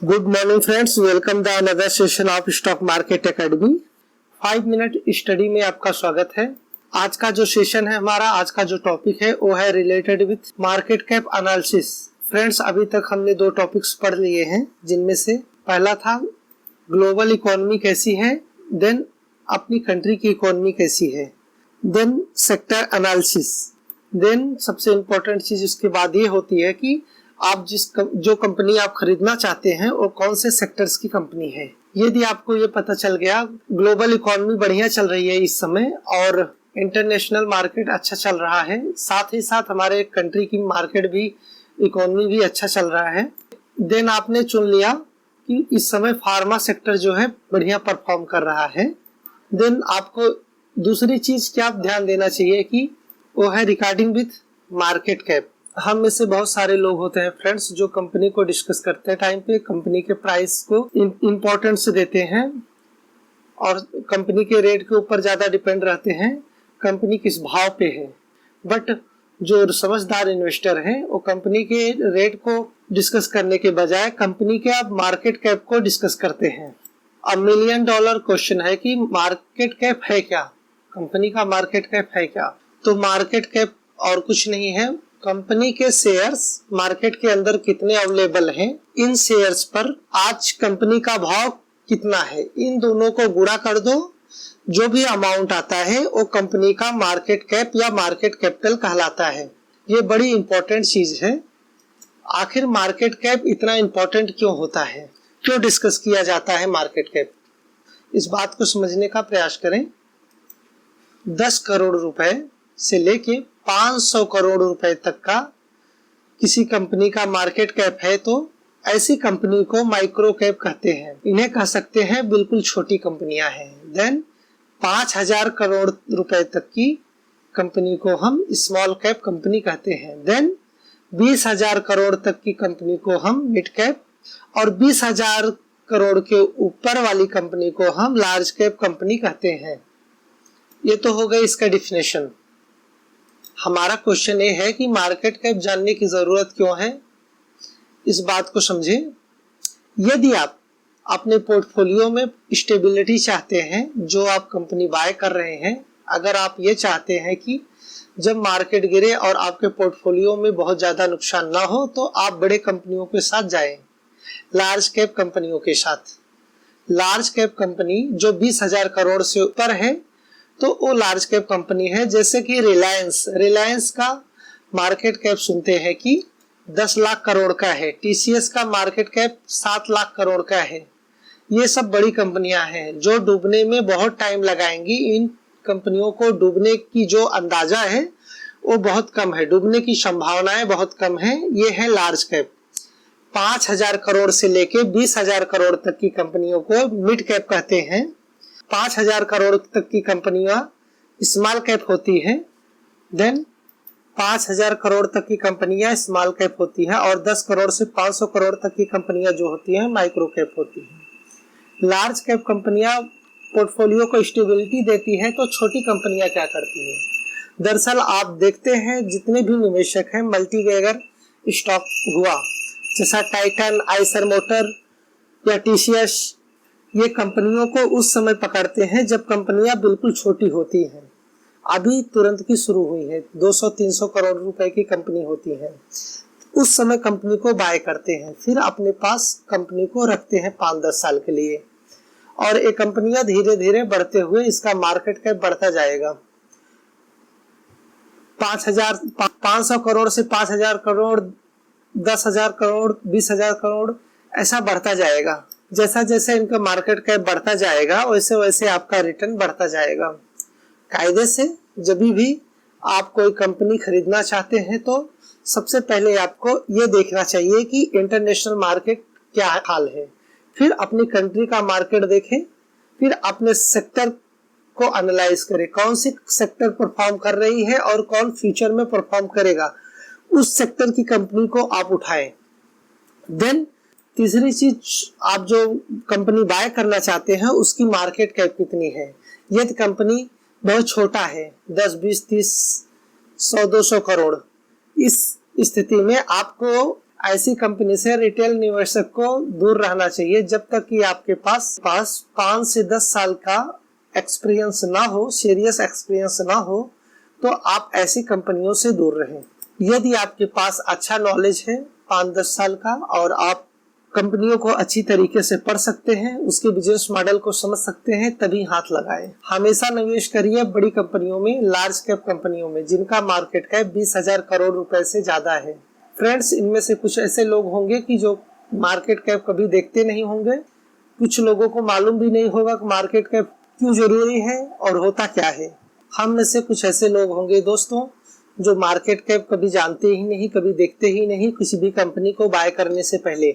Good morning friends, welcome the another session of stock market academy. 5 minute study में आपका स्वागत है। आज का जो सेशन है हमारा, आज का जो टॉपिक है वो है related with market cap analysis. Friends, अभी तक हमने 2 टॉपिक्स पढ़ लिए हैं, जिनमें से पहला था ग्लोबल इकोनॉमी कैसी है, देन अपनी कंट्री की इकोनॉमी कैसी है, देन सेक्टर एनालिसिस, देन सबसे इम्पोर्टेंट चीज उसके बाद ये होती है कि आप जो कंपनी आप खरीदना चाहते हैं वो कौन से सेक्टर्स की कंपनी है। यदि आपको ये पता चल गया, ग्लोबल इकोनॉमी बढ़िया चल रही है इस समय और इंटरनेशनल मार्केट अच्छा चल रहा है, साथ ही साथ हमारे कंट्री की मार्केट भी, इकोनॉमी भी अच्छा चल रहा है, देन आपने चुन लिया कि इस समय फार्मा सेक्टर जो है बढ़िया परफॉर्म कर रहा है। देन आपको दूसरी चीज क्या ध्यान देना चाहिए कि वो है रिगार्डिंग विथ मार्केट कैप। हम में से बहुत सारे लोग होते हैं फ्रेंड्स जो कंपनी को डिस्कस करते हैं टाइम पे कंपनी के प्राइस को इम्पोर्टेंस देते हैं और कंपनी के रेट के ऊपर ज्यादा डिपेंड रहते हैं कंपनी किस भाव पे है। बट जो समझदार इन्वेस्टर हैं वो कंपनी के रेट को डिस्कस करने के बजाय कंपनी के अब मार्केट कैप को डिस्कस करते हैं। अब $1 मिलियन क्वेश्चन है कि मार्केट कैप है क्या, कंपनी का मार्केट कैप है क्या। तो मार्केट कैप और कुछ नहीं है, कंपनी के शेयर्स मार्केट के अंदर कितने अवेलेबल हैं, इन शेयर्स पर आज कंपनी का भाव कितना है, इन दोनों को गुणा कर दो, जो भी अमाउंट आता है वो कंपनी का मार्केट कैप या मार्केट कैपिटल कहलाता है। ये बड़ी इंपॉर्टेंट चीज है। आखिर मार्केट कैप इतना इंपॉर्टेंट क्यों होता है, क्यों डिस्कस किया जाता है मार्केट कैप, इस बात को समझने का प्रयास करें। 10 करोड़ रुपए से लेके 500 करोड़ रुपए तक का किसी कंपनी का मार्केट कैप है तो ऐसी कंपनी को माइक्रो कैप कहते हैं। इन्हें कह सकते हैं बिल्कुल छोटी कंपनियां हैं। देन 5000 करोड़ रुपए तक की कंपनी को हम स्मॉल कैप कंपनी कहते हैं। देन 20,000 करोड़ तक की कंपनी को हम मिड कैप और 20,000 करोड़ के ऊपर वाली कंपनी को हम लार्ज कैप कंपनी कहते हैं। ये तो हो गई इसका डिफिनेशन। हमारा क्वेश्चन ये है कि मार्केट कैप जानने की जरूरत क्यों है, इस बात को समझें। यदि आप अपने पोर्टफोलियो में स्टेबिलिटी चाहते हैं, जो आप कंपनी बाय कर रहे हैं, अगर आप ये चाहते हैं कि जब मार्केट गिरे और आपके पोर्टफोलियो में बहुत ज्यादा नुकसान ना हो, तो आप बड़े कंपनियों के साथ जाएं, लार्ज कैप कंपनियों के साथ। लार्ज कैप कंपनी जो 20,000 करोड़ से ऊपर है तो वो लार्ज कैप कंपनी है। जैसे कि रिलायंस का मार्केट कैप सुनते हैं कि 10 लाख करोड़ का है, टीसीएस का मार्केट कैप 7 लाख करोड़ का है। ये सब बड़ी कंपनियां हैं जो डूबने में बहुत टाइम लगाएंगी। इन कंपनियों को डूबने की जो अंदाजा है वो बहुत कम है, डूबने की संभावनाएं बहुत कम है। ये है लार्ज कैप। 5,000 करोड़ से लेके 20,000 करोड़ तक की कंपनियों को मिड कैप कहते हैं। 5,000 करोड़ तक की कंपनियां स्मॉल कैप होती है। देन 5,000 करोड़ तक की कंपनियां स्मॉल कैप होती है और 10 करोड़ से 500 करोड़ तक की कंपनियां जो होती हैं माइक्रो कैप होती है। लार्ज कैप कंपनियां पोर्टफोलियो को स्टेबिलिटी देती है, तो छोटी कंपनियां क्या करती है। दरअसल आप देखते हैं जितने भी निवेशक हैं, मल्टीबैगर स्टॉक हुआ जैसा टाइटन, आइसर मोटर या टीसीएस, ये कंपनियों को उस समय पकड़ते हैं जब कंपनियां बिल्कुल छोटी होती हैं, अभी तुरंत की शुरू हुई है, 200-300 करोड़ रुपए की कंपनी होती है, उस समय कंपनी को बाय करते हैं, फिर अपने पास कंपनी को रखते हैं 5-10 साल के लिए और ये कंपनियां धीरे धीरे बढ़ते हुए इसका मार्केट कैप बढ़ता जाएगा। 500 करोड़ से 5,000 करोड़, 10,000 करोड़, 20,000 करोड़, ऐसा बढ़ता जाएगा। जैसा जैसा इनका मार्केट कैप बढ़ता जाएगा वैसे वैसे आपका रिटर्न बढ़ता जाएगा। कायदे से जब भी आप कोई कंपनी खरीदना चाहते हैं तो सबसे पहले आपको ये देखना चाहिए कि इंटरनेशनल मार्केट क्या हाल है, फिर अपनी कंट्री का मार्केट देखें, फिर अपने सेक्टर को एनालाइज करें, कौन सी सेक्टर परफॉर्म कर रही है और कौन फ्यूचर में परफॉर्म करेगा, उस सेक्टर की कंपनी को आप उठाएं। देन तीसरी चीज, आप जो कंपनी बाय करना चाहते हैं उसकी मार्केट कैप कितनी है। यदि कंपनी बहुत छोटा है, 10, 20, 30, 100, 200 करोड़, इस स्थिति में आपको ऐसी कंपनी से रिटेल निवेशक को दूर रहना चाहिए जब तक कि आपके पास 5 से 10 साल का एक्सपीरियंस ना हो, सीरियस एक्सपीरियंस ना हो, तो आप ऐसी कंपनियों से दूर रहें। यदि आपके पास अच्छा नॉलेज है 5-10 साल का और आप कंपनियों को अच्छी तरीके से पढ़ सकते हैं, उसके बिजनेस मॉडल को समझ सकते हैं, तभी हाथ लगाएं। हमेशा निवेश करिए बड़ी कंपनियों में, लार्ज कैप कंपनियों में, जिनका मार्केट कैप 20,000 करोड़ रुपए से ज्यादा है। फ्रेंड्स, इनमें से कुछ ऐसे लोग होंगे कि जो मार्केट कैप कभी देखते नहीं होंगे। कुछ लोगों को मालूम भी नहीं होगा कि मार्केट कैप क्यों जरूरी है और होता क्या है। हम में से कुछ ऐसे लोग होंगे दोस्तों जो मार्केट कैप कभी जानते ही नहीं, कभी देखते ही नहीं। किसी भी कंपनी को बाय करने से पहले,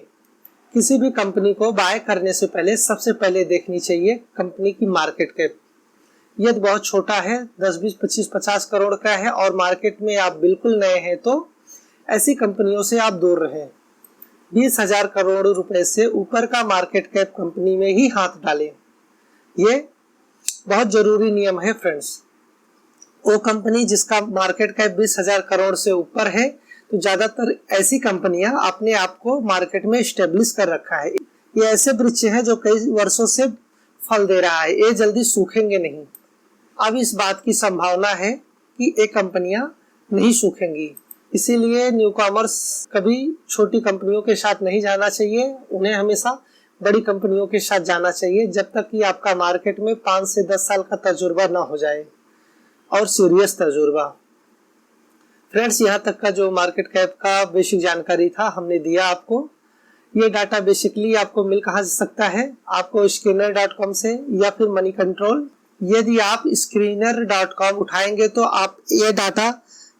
किसी भी कंपनी को बाय करने से पहले सबसे पहले देखनी चाहिए कंपनी की मार्केट कैप। यदि बहुत छोटा है, 10, 20, 25, 50 करोड़ का है और मार्केट में आप बिल्कुल नए हैं, तो ऐसी कंपनियों से आप दूर रहें। 20,000 करोड़ रुपए से ऊपर का मार्केट कैप कंपनी में ही हाथ डालें। ये बहुत जरूरी नियम है फ्रेंड्स। वो कंपनी जिसका मार्केट कैप 20,000 करोड़ से ऊपर है, तो ज्यादातर ऐसी कंपनियां अपने आप को मार्केट में स्टेब्लिश कर रखा है। ये ऐसे वृक्ष है जो कई वर्षों से फल दे रहा है, ये जल्दी सूखेंगे नहीं। अब इस बात की संभावना है कि ये कंपनियां नहीं सूखेंगी, इसीलिए न्यूकॉमर्स कभी छोटी कंपनियों के साथ नहीं जाना चाहिए। उन्हें हमेशा बड़ी कंपनियों के साथ जाना चाहिए जब तक कि आपका मार्केट में 5 से 10 साल का तजुर्बा ना हो जाए, और सीरियस तजुर्बा। फ्रेंड्स, यहाँ तक का जो मार्केट कैप का बेसिक जानकारी था हमने दिया आपको। ये डाटा बेसिकली आपको मिल कहाँ से सकता है? आपको स्क्रीनर.com से या फिर मनी कंट्रोल। यदि आप स्क्रीनर.com उठाएंगे तो आप ये डाटा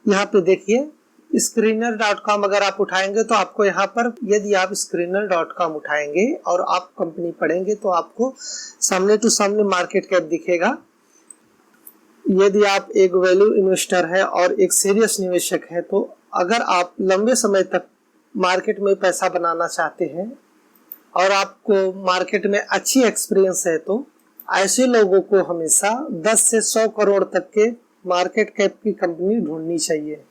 यहाँ पे देखिए। स्क्रीनर.com अगर आप उठाएंगे तो आपको यहाँ पर, यदि आप स्क्रीनर.com उठाएंगे और आप कंपनी पढ़ेंगे तो आपको सामने टू सामने मार्केट कैप दिखेगा। यदि आप एक वैल्यू इन्वेस्टर है और एक सीरियस निवेशक है, तो अगर आप लंबे समय तक मार्केट में पैसा बनाना चाहते हैं और आपको मार्केट में अच्छी एक्सपीरियंस है, तो ऐसे लोगों को हमेशा 10 से 100 करोड़ तक के मार्केट कैप की कंपनी ढूंढनी चाहिए।